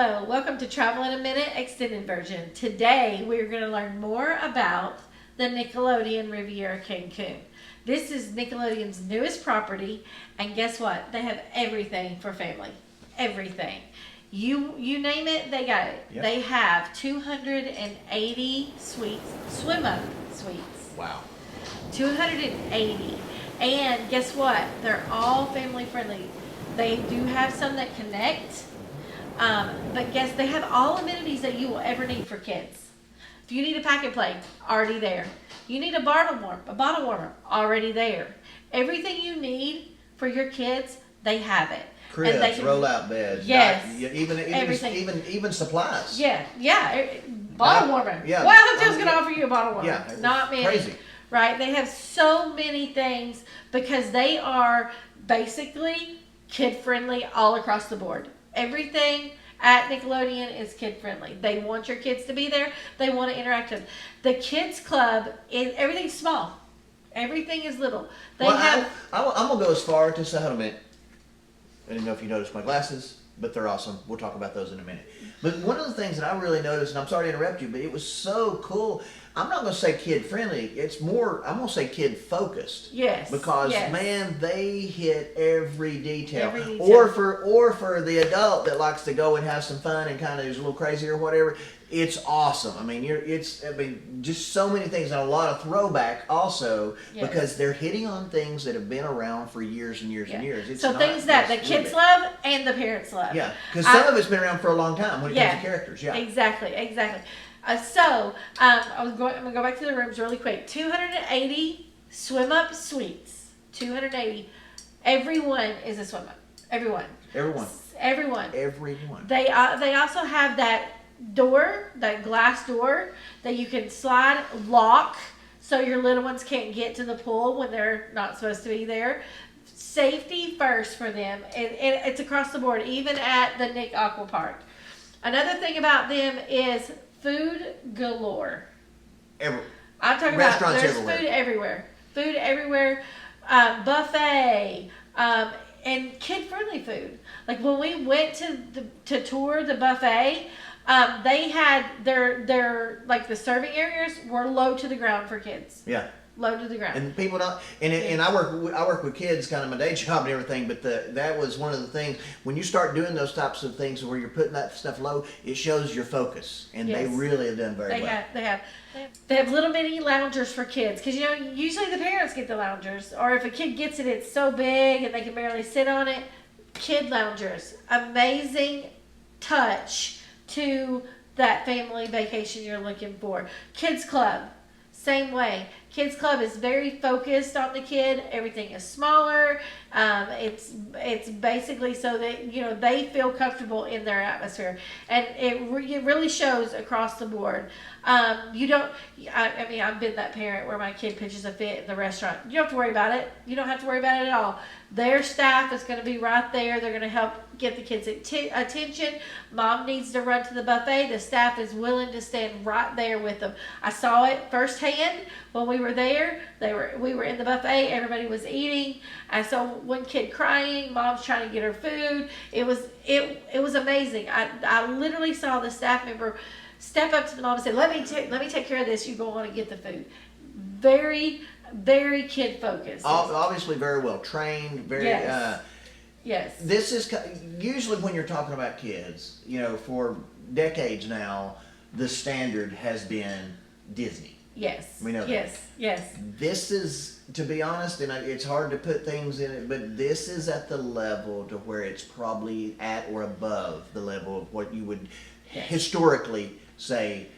Hello, welcome to Travel in a Minute extended version. Today we're going to learn more about the Nickelodeon Riviera Cancun. This is Nickelodeon's newest property, and guess what? They have everything for family. Everything. You name it, they got it. Yep. They have 280 suites, swim-up suites. Wow. 280. And guess what? They're all family friendly. They do have some that connect. But guess they have all amenities that you will ever need for kids. If you need a pack and play, already there. You need a bottle warmer, already there. Everything you need for your kids, they have it. Cribs, roll-out beds. Yes. Even supplies. Yeah. Bottle warmer. Yeah. Well, I thought I was going to offer you a bottle warmer. Yeah. Not many. Crazy. Right? They have so many things because they are basically kid-friendly all across the board. Everything at Nickelodeon is kid-friendly. They want your kids to be there. They want to interact with them. The kids club, everything's small. Everything is little. I'm going to go as far to say, hold a minute. I didn't know if you noticed my glasses, but they're awesome. We'll talk about those in a minute. But one of the things that I really noticed, and I'm sorry to interrupt you, but it was so cool. I'm not going to say kid-friendly. It's more, I'm going to say kid-focused. Yes. Because, yes. man, they hit every detail. Every detail. Or for the adult that likes to go and have some fun and kind of is a little crazy or whatever, it's awesome. I mean, just so many things and a lot of throwback also because they're hitting on things that have been around for years and years and years. Things that the kids love and the parents love. Yeah, because some of it's been around for a long time when it comes to characters. Yeah, exactly. I'm going to go back to the rooms really quick. 280 swim-up suites. 280. Everyone is a swim-up. Everyone. They also have that door, that glass door that you can slide, lock, so your little ones can't get to the pool when they're not supposed to be there. Safety first for them. It's across the board, even at the Nick Aqua Park. Another thing about them is food galore. I'm talking about there's food everywhere. Food everywhere. Buffet. And kid-friendly food. Like when we went to tour the buffet, they had their like the serving areas were low to the ground for kids. Yeah. Low to the ground. And people don't. And I work with kids, kind of my day job and everything. But that was one of the things when you start doing those types of things where you're putting that stuff low, it shows your focus, and they really have done very well. They have little mini loungers for kids because usually the parents get the loungers, or if a kid gets it, it's so big and they can barely sit on it. Kid loungers, amazing touch to that family vacation you're looking for. Kids club, same way. Kids club is very focused on the kid. Everything is smaller. It's basically so that they feel comfortable in their atmosphere, and it really shows across the board. I've been that parent where my kid pitches a fit in the restaurant. You don't have to worry about it. You don't have to worry about it at all. Their staff is going to be right there. They're going to help get the kids' attention. Mom needs to run to the buffet. The staff is willing to stand right there with them. I saw it firsthand when we were there. We were in the buffet. Everybody was eating. I saw one kid crying. Mom's trying to get her food. It was amazing. I literally saw the staff member step up to the mom and say, let me take care of this. You go on and get the food. Very, very kid focused. Obviously very well trained. Very. Yes. This is usually when you're talking about kids. For decades now, the standard has been Disney. Yes. We know that. Yes. This is, to be honest, and it's hard to put things in it, but this is at the level to where it's probably at or above the level of what you would historically say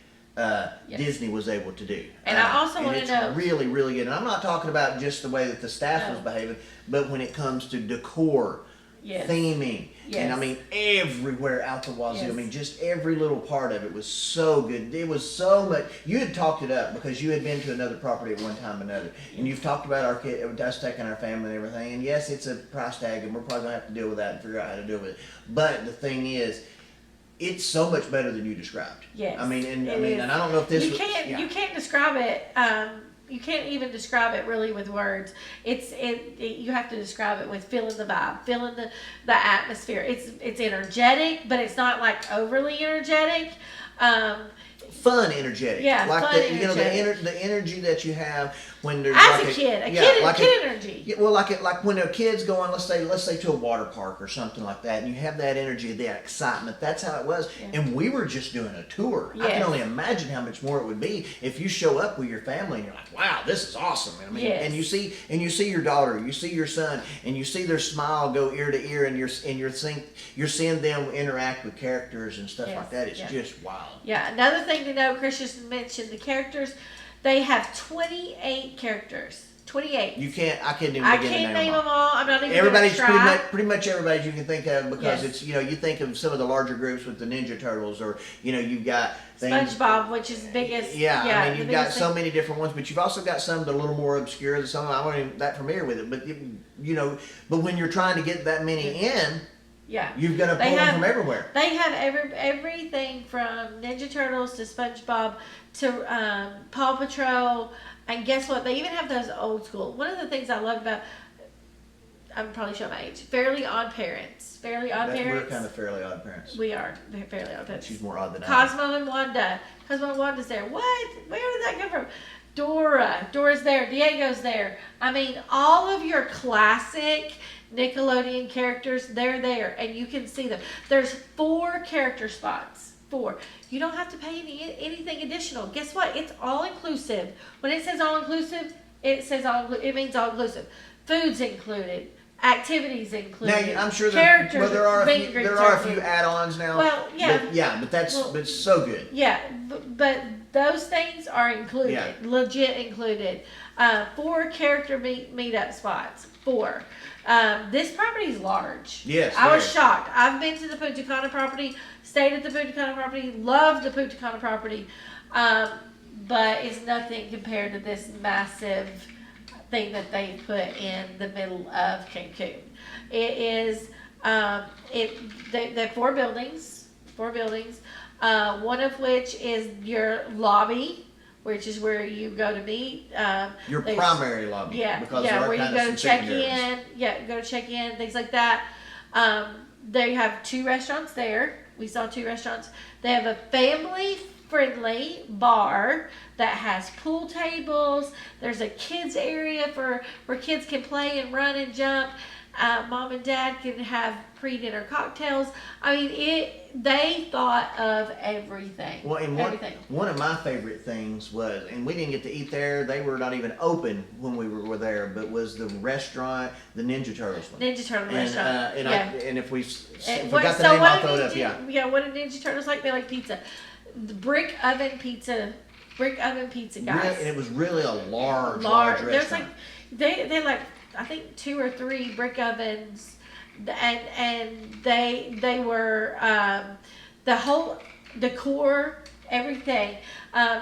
Disney was able to do. And I also want to know, it's really, really good. And I'm not talking about just the way that the staff was behaving, but when it comes to decor, theming, and I mean everywhere out the wazoo. I mean just every little part of it was so good. It was so much. You had talked it up because you had been to another property at one time or another, and you've talked about us taking our family and everything. And yes, it's a price tag, and we're probably gonna have to deal with that and figure out how to deal with it. But the thing is, it's so much better than you described. Yes. And I don't know if this you can't describe it you can't even describe it really with words. You have to describe it with feeling the vibe, feeling the atmosphere. It's energetic, but it's not like overly energetic. Fun, energetic. Yeah, like fun, energetic. The energy that you have when there's as like a kid energy. Yeah, well, like when a kid's going, let's say to a water park or something like that, and you have that energy, that excitement. That's how it was. Yeah. And we were just doing a tour. Yes. I can only imagine how much more it would be if you show up with your family and you're like, wow, this is awesome. I mean, yes. and you see your daughter, you see your son, and you see their smile go ear to ear, and you're seeing them interact with characters and stuff like that. It's just wild. Yeah. Another thing to know, Chris just mentioned the characters. They have 28 characters. 28. I can't name them all. I'm not even everybody's pretty much everybody you can think of, because it's, you think of some of the larger groups with the Ninja Turtles, or you've got things, SpongeBob, which is the biggest. I mean, you've got so many different ones, but you've also got some that are a little more obscure. Some I'm not even that familiar with it, but but when you're trying to get that many in. Yeah, you've got to pull them from everywhere. They have everything from Ninja Turtles to SpongeBob to Paw Patrol, and guess what? They even have those old school. One of the things I love about, I'm probably showing my age, Fairly Odd Parents. Fairly Odd Parents. We're kind of Fairly Odd Parents. We are Fairly Odd Parents. She's more odd than Cosmo and Wanda. Cosmo and Wanda's there. What? Where did that come from? Dora's there. Diego's there. I mean, all of your classic Nickelodeon characters, they're there, and you can see them. There's 4 character spots. 4. You don't have to pay anything additional. Guess what? It's all inclusive. When it says all inclusive, it means all inclusive. Food's included. Activities included. Now, I'm sure characters. There are a few add-ons now. Well, yeah. But it's so good. Yeah, but those things are included. Yeah. Legit included. 4 character meet-up spots. 4. This property is large. Yes. I was shocked. I've been to the Punta Cana property, stayed at the Punta Cana property, loved the Punta Cana property, but it's nothing compared to this massive thing that they put in the middle of Cancun. It is, they have 4 buildings, one of which is your lobby, which is where you go to meet. Your primary lobby. Yeah, because where you go to check in. Yeah, go to check in, things like that. They have 2 restaurants there. We saw 2 restaurants. They have a family-friendly bar that has pool tables. There's a kids area where kids can play and run and jump. Mom and Dad can have pre-dinner cocktails. I mean, they thought of everything. Well, and one of my favorite things was, and we didn't get to eat there, they were not even open when we were there, but was the restaurant, the Ninja Turtles one. Ninja Turtle restaurant. And if we got the name, I'll throw it up, Yeah, what did Ninja Turtles like? They like pizza. The brick oven pizza, guys. And it was really a large restaurant. There's like, they like, I think 2 or 3 brick ovens, and they were the whole decor, everything.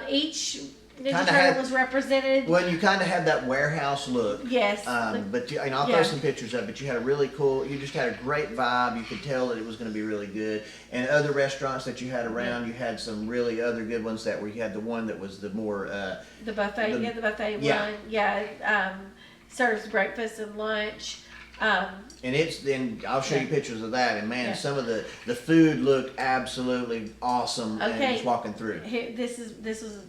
Each Ninja Turtle was represented. Well, you kind of had that warehouse look. Yes. But I'll throw some pictures of it. But you had a really cool. You just had a great vibe. You could tell that it was going to be really good. And other restaurants that you had around, you had some really other good ones that were. You had the one that was the more. The buffet. The buffet one. Yeah. Serves breakfast and lunch. And I'll show you pictures of that, and man, some of the food looked absolutely awesome. Okay, and just walking through. This was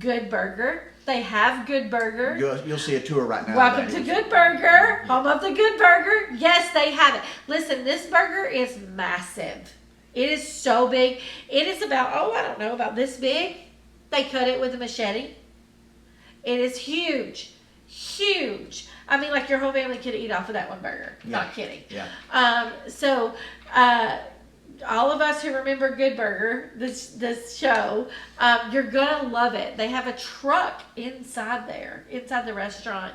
Good Burger. They have Good Burger. You'll see a tour right now. Welcome to Good Burger, home of the Good Burger. Yes, they have it. Listen, this burger is massive. It is so big. It is about this big. They cut it with a machete. It is huge. Huge. I mean, like your whole family could eat off of that one burger. Yeah. Not kidding. Yeah. So, all of us who remember Good Burger, this show, you're gonna love it. They have a truck inside the restaurant.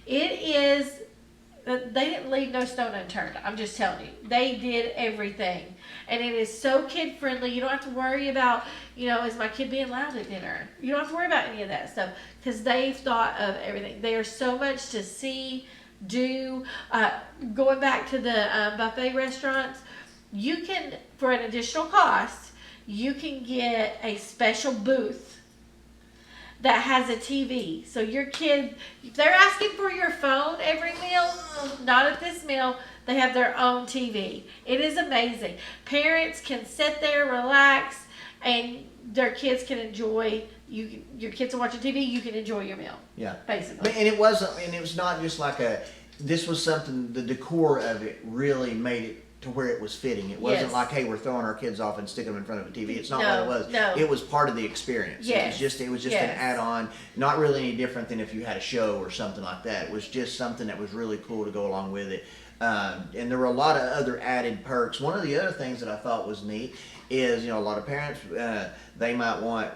It is. They didn't leave no stone unturned. I'm just telling you. They did everything. And it is so kid friendly. You don't have to worry about, is my kid being loud at dinner? You don't have to worry about any of that stuff because they've thought of everything. There's so much to see, do. Going back to the buffet restaurants, you can, for an additional cost, you can get a special booth that has a TV. So your kid, they're asking for your phone every meal. Not at this meal. They have their own TV. It is amazing. Parents can sit there, relax, and their kids can enjoy. Your kids are watching TV. You can enjoy your meal. Yeah, basically. And it wasn't. And it was not just like a. This was something. The decor of it really made it to where it was fitting. It wasn't like, hey, we're throwing our kids off and sticking them in front of a TV. It's not what it was. No. It was part of the experience. Yes. It was just an add-on, not really any different than if you had a show or something like that. It was just something that was really cool to go along with it. And there were a lot of other added perks. One of the other things that I thought was neat is, a lot of parents, they might want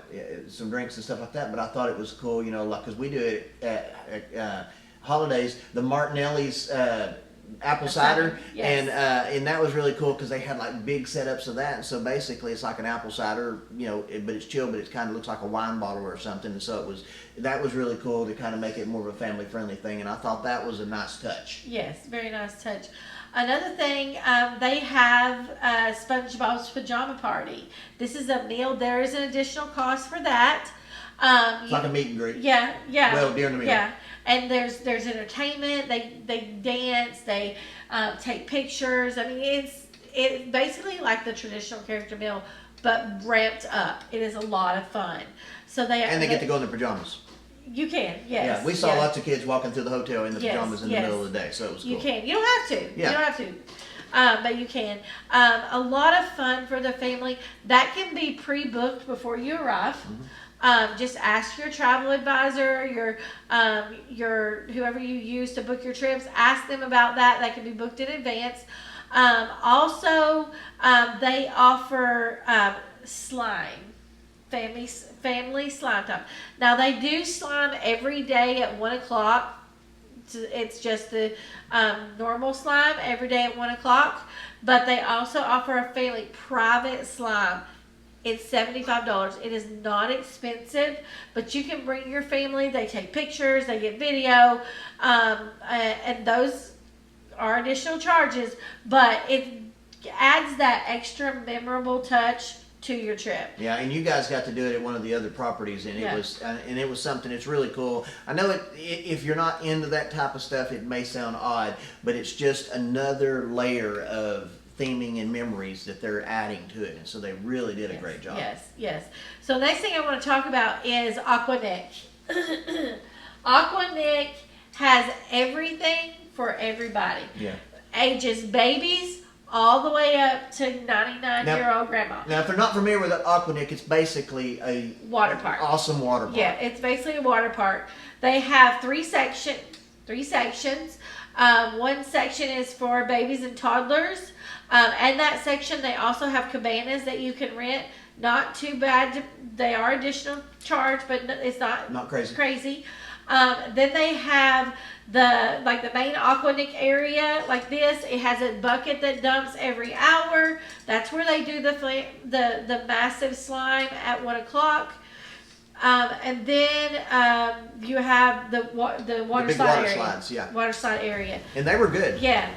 some drinks and stuff like that, but I thought it was cool, like, because we do it at holidays, the Martinelli's apple cider, yes. And that was really cool because they had like big setups of that, and so basically it's like an apple cider, but it's chilled, but it kind of looks like a wine bottle or something, and so that was really cool to kind of make it more of a family friendly thing, and I thought that was a nice touch. Yes, very nice touch. Another thing, they have SpongeBob's Pajama Party. This is a meal. There is an additional cost for that. It's like a meet and greet. Yeah. Well, during the meal. Yeah. And there's entertainment. They dance. They take pictures. I mean, it's basically like the traditional character meal, but ramped up. It is a lot of fun. So they get to go in their pajamas. You can, yes. Yeah, we saw lots of kids walking through the hotel in the pajamas in the middle of the day, so it was cool. You can. You don't have to. Yeah. You don't have to. But you can. A lot of fun for the family. That can be pre-booked before you arrive. Mm-hmm. Just ask your travel advisor, your whoever you use to book your trips. Ask them about that. That can be booked in advance. Also, they offer slime. Family slime time. Now they do slime every day at 1 o'clock. It's just the normal slime every day at 1 o'clock. But they also offer a family private slime. It's $75. It is not expensive, but you can bring your family. They take pictures, they get video, and those are additional charges. But it adds that extra memorable touch to your trip. Yeah, and you guys got to do it at one of the other properties, and it was something. It's really cool. I know if you're not into that type of stuff, it may sound odd, but it's just another layer of theming and memories that they're adding to it, and so they really did a great job. Yes. So next thing I want to talk about is Aquanic. Aquanic has everything for everybody. Yeah. Ages babies all the way up to 99-year-old grandma. Now, if they're not familiar with Aquanic, it's basically a water park. Awesome water park. Yeah, it's basically a water park. They have three sections. One section is for babies and toddlers. And that section, they also have cabanas that you can rent. Not too bad. They are additional charge, but it's not crazy. Then they have the main Aquanic area like this. It has a bucket that dumps every hour. That's where they do the massive slime at 1 o'clock. And then you have the water slide area. Slides, yeah. Water slide area. And they were good. Yeah.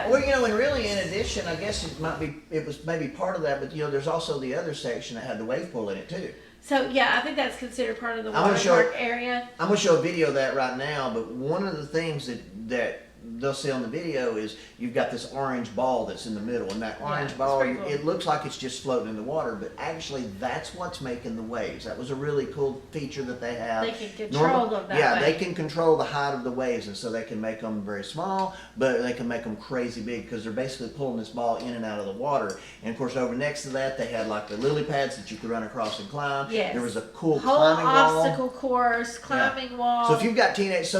Well, and really, in addition, I guess it was maybe part of that, but there's also the other section that had the wave pool in it too. So I think that's considered part of the water park area. I'm gonna show a video of that right now, but one of the things that they'll see on the video is you've got this orange ball that's in the middle, and that orange ball, cool. It looks like it's just floating in the water, but actually that's what's making the waves. That was a really cool feature that they have. They can control them that way. They can control the height of the waves, and so they can make them very small, but they can make them crazy big because they're basically pulling this ball in and out of the water. And of course, over next to that, they had like the lily pads that you could run across and climb. Yes. There was a cool whole climbing wall. Obstacle course, climbing wall. So if you've got teenagers,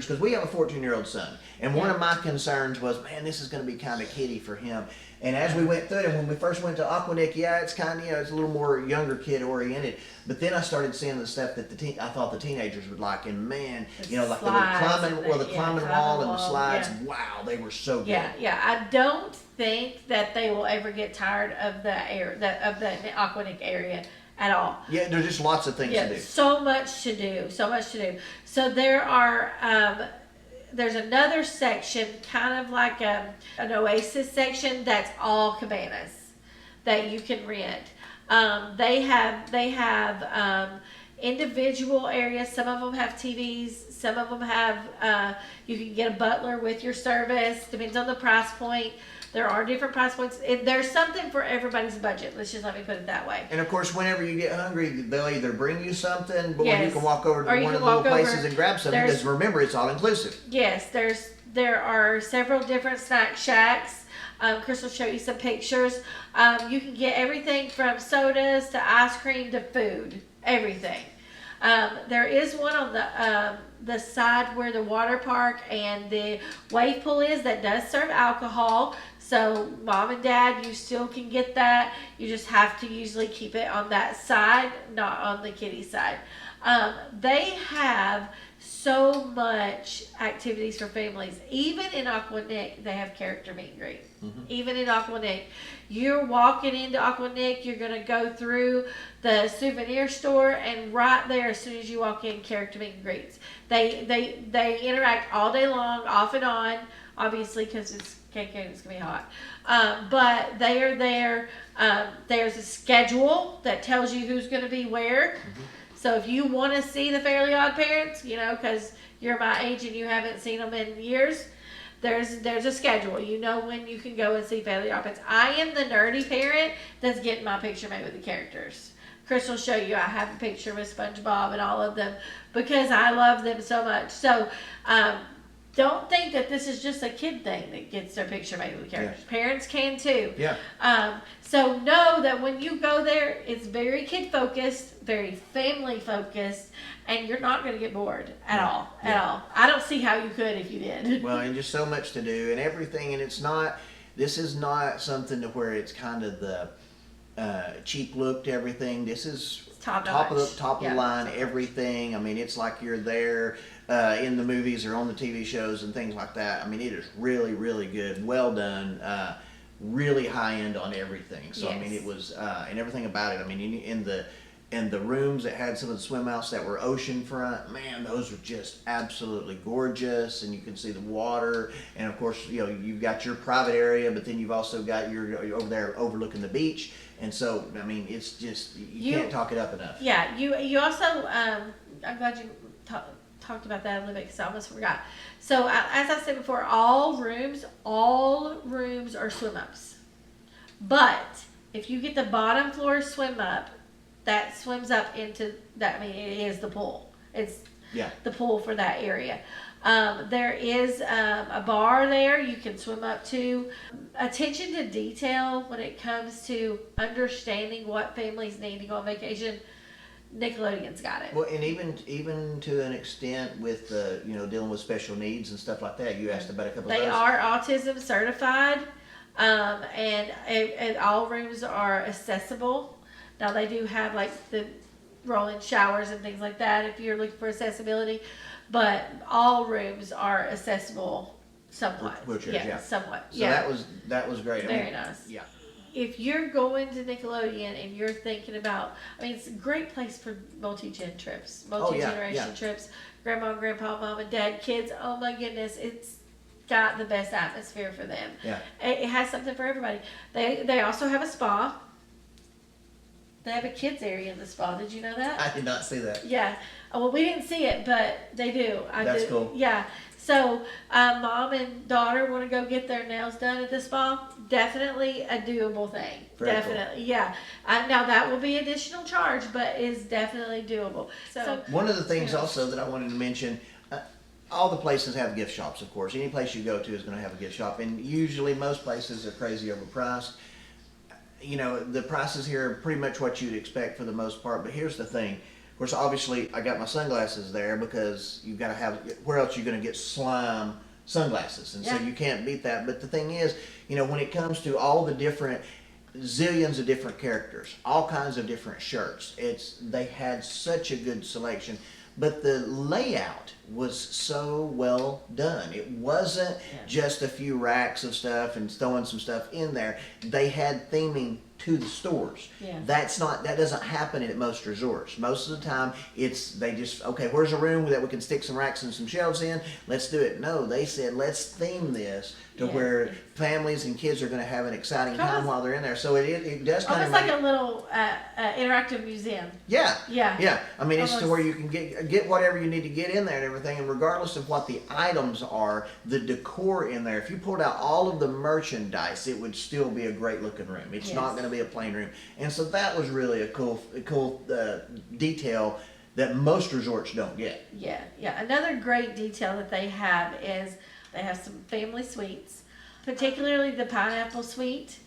because we have a 14-year-old son, and one of my concerns was, man, this is going to be kind of kiddie for him. And as we went through it, and when we first went to Aquanic, it's kind of, it's a little more younger kid oriented. But then I started seeing the stuff that I thought the teenagers would like, and man, like the climbing wall and the slides. Yeah. Wow, they were so good. Yeah. I don't think that they will ever get tired of the Aquanic area at all. Yeah, there's just lots of things to do. So much to do. So there are. There's another section, kind of like an oasis section, that's all cabanas that you can rent. They have individual areas. Some of them have TVs. Some of them have, you can get a butler with your service. Depends on the price point. There are different price points. There's something for everybody's budget. Let's just let me put it that way. And of course, whenever you get hungry, they'll either bring you something, or Yes. you can walk over to Or you one of can the walk little over. places and grab something. Because remember, it's all inclusive. Yes, there are several different snack shacks. Chris will show you some pictures. You can get everything from sodas to ice cream to food. Everything. There is one on the side where the water park and the wave pool is that does serve alcohol. So mom and dad, you still can get that. You just have to usually keep it on that side, not on the kiddie side. They have so much activities for families. Even in Aquanic, they have character meet and greet. Mm-hmm. Even in Aquanic, you're walking into Aquanic, you're gonna go through the souvenir store, and right there, as soon as you walk in, character meet and greets. They interact all day long, off and on. Obviously, because it's Cancun, it's gonna be hot. But they are there. There's a schedule that tells you who's gonna be where. Mm-hmm. So if you want to see the Fairly Odd Parents, because you're my age and you haven't seen them in years, there's a schedule. You know when you can go and see Fairly Odd Parents. I am the nerdy parent that's getting my picture made with the characters. Chris will show you. I have a picture with SpongeBob and all of them because I love them so much. So don't think that this is just a kid thing that gets their picture made with the characters. Yeah. Parents can too. Yeah. So know that when you go there, it's very kid focused, very family focused, and you're not going to get bored at all. I don't see how you could if you did. Well, and just so much to do and everything, and this is not something to where it's kind of the cheap look to everything. This is top of the line, everything. I mean, it's like you're there in the movies or on the TV shows and things like that. I mean, it is really, really good, well done, really high end on everything. So yes. I mean, it was and everything about it. I mean, in the rooms that had some of the swim outs that were oceanfront, man, those were just absolutely gorgeous, and you can see the water. And of course, you've got your private area, but then you've also got you're over there overlooking the beach. And so, I mean, it's just you can't talk it up enough. Yeah, you also I'm glad you talked about that a little bit because I almost forgot. So as I said before, all rooms are swim ups, but if you get the bottom floor swim up, that swims up into that. I mean, it is the pool. It's the pool for that area. There is a bar there you can swim up to. Attention to detail when it comes to understanding what families need to go on vacation. Nickelodeon's got it. Well, and even to an extent with dealing with special needs and stuff like that. You asked about a couple of those. They are autism certified, and all rooms are accessible. Now they do have like the roll-in showers and things like that if you're looking for accessibility, but all rooms are accessible somewhat. Wheelchairs, yeah. Somewhat. So that was great. Very nice. Yeah. If you're going to Nickelodeon and you're thinking about, it's a great place for multi-gen trips, multi-generation trips, grandma, grandpa, mom, and dad, kids. Oh my goodness, it's got the best atmosphere for them. Yeah. It has something for everybody. They also have a spa. They have a kids area in the spa. Did you know that? I did not see that. Yeah. Well, we didn't see it, but they do. That's cool. Yeah. So, mom and daughter want to go get their nails done at the spa. Definitely a doable thing. Very definitely, cool. Yeah. Now that will be additional charge, but is definitely doable. So one of the things also that I wanted to mention. All the places have gift shops, of course. Any place you go to is going to have a gift shop, and usually most places are crazy overpriced. The prices here are pretty much what you'd expect for the most part, but here's the thing. Of course, obviously, I got my sunglasses there because you've got to have, where else are you going to get slime sunglasses? And so you can't beat that. But the thing is, when it comes to all the different, zillions of different characters, all kinds of different shirts, they had such a good selection. But the layout was so well done. It wasn't just a few racks of stuff and throwing some stuff in there. They had theming to the stores. Yeah. That doesn't happen at most resorts. Most of the time they just, okay, where's a room that we can stick some racks and some shelves in? Let's do it. No, they said let's theme this to where families and kids are going to have an exciting time while they're in there. So it does kind of almost like a little interactive museum. Yeah. Yeah. I mean, it's to where you can get whatever you need to get in there and everything, and regardless of what the items are, the decor in there, if you pulled out all of the merchandise, it would still be a great looking room. It's not going to be a plain room. And so that was really a cool detail that most resorts don't get. Yeah. Another great detail that they have is they have some family suites, particularly the pineapple suite.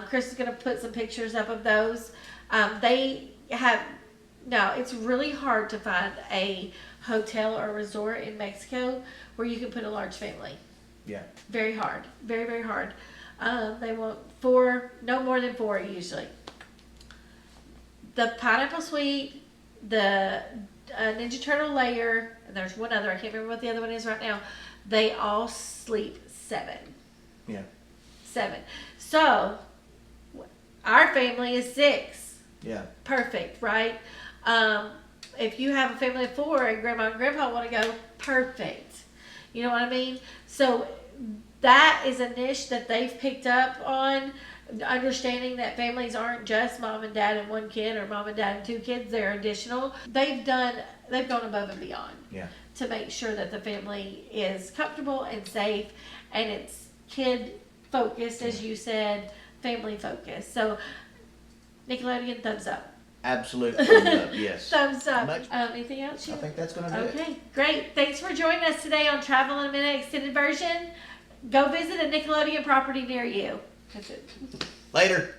Chris is going to put some pictures up of those. It's really hard to find a hotel or resort in Mexico where you can put a large family. Yeah. Very hard. Very, very hard. They want no more than 4 usually. The pineapple suite, the Ninja Turtle layer, and there's one other, I can't remember what the other one is right now. They all sleep 7. Yeah. 7. So, our family is 6. Yeah. Perfect, right? If you have a family of 4 and grandma and grandpa want to go, perfect. You know what I mean? So, that is a niche that they've picked up on, understanding that families aren't just mom and dad and 1 kid or mom and dad and 2 kids. They're additional. They've gone above and beyond to make sure that the family is comfortable and safe, and it's kid focused, as you said, family focused. So Nickelodeon, thumbs up. Absolute thumbs up, yes. Thumbs up. Anything else? I think that's going to do it. Okay, great. Thanks for joining us today on Travel in a Minute Extended Version. Go visit a Nickelodeon property near you. That's it. Later.